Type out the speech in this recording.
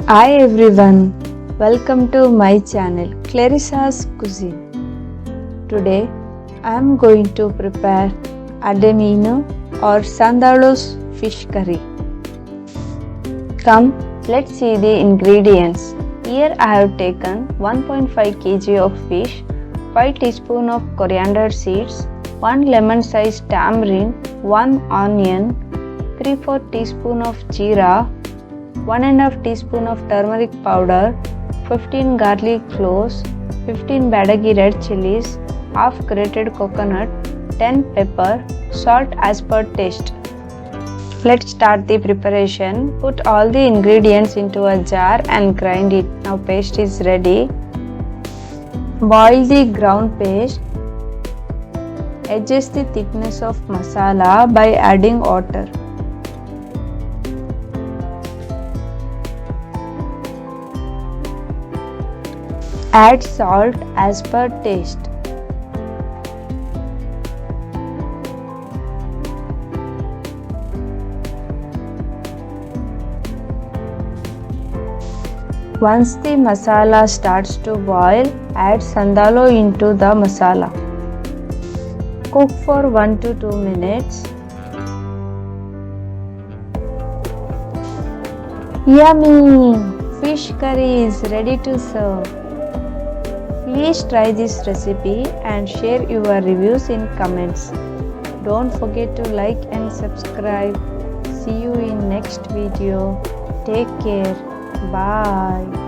Hi everyone, welcome to my channel Clarissa's Cuisine. Today I am going to prepare ademino or Sondhalo's fish curry. Come, let's see the ingredients. Here I have taken 1.5 kg of fish, 5 teaspoons of coriander seeds, 1 lemon sized tamarind, 1 onion, 3/4 teaspoon of Jira, 1.5 teaspoon of turmeric powder, 15 garlic cloves, 15 Byadgi Red Chillies, half grated coconut, 10 pepper, salt as per taste. Let's start the preparation. Put all the ingredients into a jar and grind it. Now paste is ready. Boil the ground paste. Adjust the thickness of masala by adding water. Add salt as per taste. Once the masala starts to boil, add Sondhalo into the masala. Cook for 1 to 2 minutes. Yummy! Fish curry is ready to serve. Please try this recipe and share your reviews in comments. Don't forget to like and subscribe. See you in next video. Take care. Bye.